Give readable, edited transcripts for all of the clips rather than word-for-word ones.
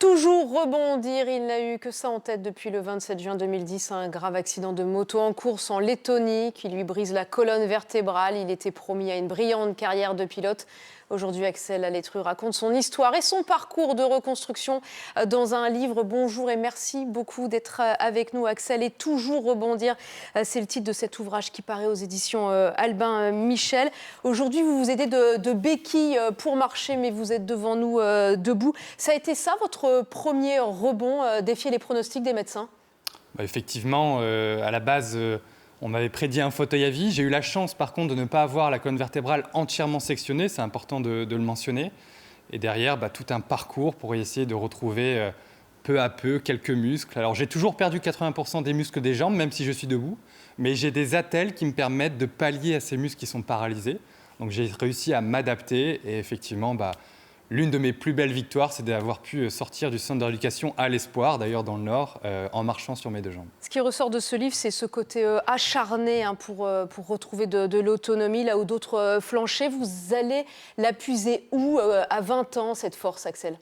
Toujours rebondir, il n'a eu que ça en tête depuis le 27 juin 2010, un grave accident de moto en course en Lettonie qui lui brise la colonne vertébrale. Il était promis à une brillante carrière de pilote. Aujourd'hui, Axel Alétru raconte son histoire et son parcours de reconstruction dans un livre. Bonjour et merci beaucoup d'être avec nous, Axel. Et toujours rebondir, c'est le titre de cet ouvrage qui paraît aux éditions Albin Michel. Aujourd'hui, vous vous aidez de béquilles pour marcher, mais vous êtes devant nous debout. Ça a été ça, votre premier rebond, défier les pronostics des médecins? Effectivement, à la base, on m'avait prédit un fauteuil à vie. J'ai eu la chance, par contre, de ne pas avoir la colonne vertébrale entièrement sectionnée. C'est important de le mentionner. Et derrière, tout un parcours pour essayer de retrouver peu à peu quelques muscles. Alors, j'ai toujours perdu 80% des muscles des jambes, même si je suis debout. Mais j'ai des attelles qui me permettent de pallier à ces muscles qui sont paralysés. Donc, j'ai réussi à m'adapter. Et effectivement, l'une de mes plus belles victoires, c'est d'avoir pu sortir du centre de rééducation à l'Espoir, d'ailleurs dans le Nord, en marchant sur mes deux jambes. Ce qui ressort de ce livre, c'est ce côté acharné pour retrouver de l'autonomie, là où d'autres flanchaient. Vous allez la puiser où, à 20 ans, cette force, Axel?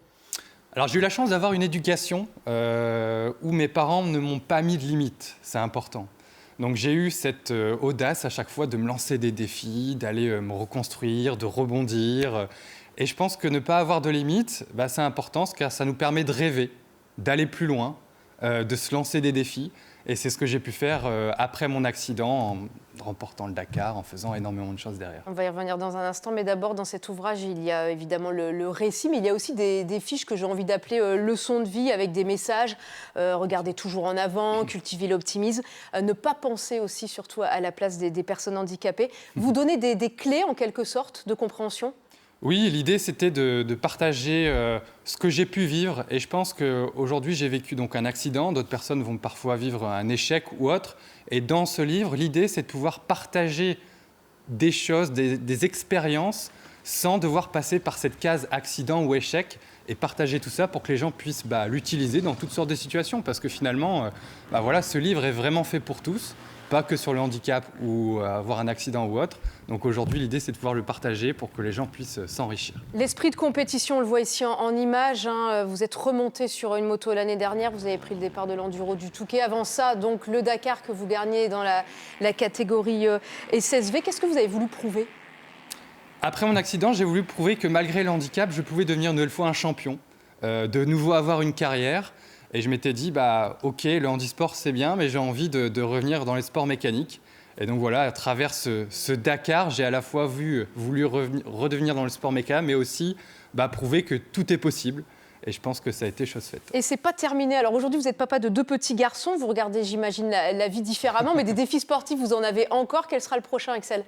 Alors j'ai eu la chance d'avoir une éducation où mes parents ne m'ont pas mis de limites, c'est important. Donc j'ai eu cette audace à chaque fois de me lancer des défis, d'aller me reconstruire, de rebondir. Et je pense que ne pas avoir de limites, c'est important car ça nous permet de rêver, d'aller plus loin, de se lancer des défis. Et c'est ce que j'ai pu faire après mon accident, en remportant le Dakar, en faisant énormément de choses derrière. On va y revenir dans un instant, mais d'abord, dans cet ouvrage, il y a évidemment le récit, mais il y a aussi des fiches que j'ai envie d'appeler leçons de vie, avec des messages. Regardez toujours en avant, cultiver l'optimisme, ne pas penser aussi, surtout à la place des personnes handicapées. Vous donnez des clés, en quelque sorte, de compréhension? Oui, l'idée, c'était de partager ce que j'ai pu vivre. Et je pense qu'aujourd'hui, j'ai vécu donc un accident. D'autres personnes vont parfois vivre un échec ou autre. Et dans ce livre, l'idée, c'est de pouvoir partager des choses, des expériences, sans devoir passer par cette case accident ou échec. Et partager tout ça pour que les gens puissent l'utiliser dans toutes sortes de situations. Parce que finalement, ce livre est vraiment fait pour tous. Pas que sur le handicap ou avoir un accident ou autre. Donc aujourd'hui, l'idée, c'est de pouvoir le partager pour que les gens puissent s'enrichir. L'esprit de compétition, on le voit ici en images. Vous êtes remonté sur une moto l'année dernière. Vous avez pris le départ de l'Enduro du Touquet. Avant ça, donc, le Dakar que vous gagnez dans la catégorie SSV. Qu'est-ce que vous avez voulu prouver? Après mon accident, j'ai voulu prouver que malgré le handicap, je pouvais devenir une nouvelle fois un champion, de nouveau avoir une carrière. Et je m'étais dit, ok, le handisport, c'est bien, mais j'ai envie de revenir dans les sports mécaniques. Et donc voilà, à travers ce Dakar, j'ai à la fois voulu redevenir dans le sport méca, mais aussi prouver que tout est possible. Et je pense que ça a été chose faite. Et c'est pas terminé. Alors aujourd'hui, vous êtes papa de 2 petits garçons. Vous regardez, j'imagine, la vie différemment. Mais des défis sportifs, vous en avez encore. Quel sera le prochain, Axel?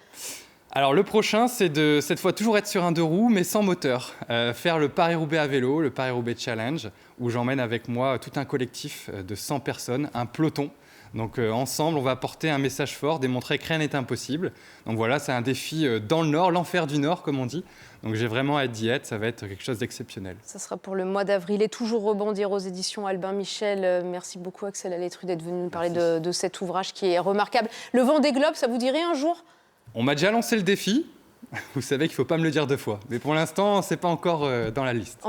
Alors le prochain, c'est de cette fois toujours être sur un 2 roues, mais sans moteur. Faire le Paris-Roubaix à vélo, le Paris-Roubaix Challenge, où j'emmène avec moi tout un collectif de 100 personnes, un peloton. Donc ensemble, on va apporter un message fort, démontrer que rien n'est impossible. Donc voilà, c'est un défi dans le Nord, l'enfer du Nord, comme on dit. Donc j'ai vraiment hâte d'y être, ça va être quelque chose d'exceptionnel. Ça sera pour le mois d'avril. Et toujours rebondir aux éditions Albin Michel. Merci beaucoup, Axel Alétru, d'être venu nous parler de cet ouvrage qui est remarquable. Le Vendée Globe, ça vous dirait un jour? On m'a déjà lancé le défi. Vous savez qu'il ne faut pas me le dire 2 fois. Mais pour l'instant, ce n'est pas encore dans la liste.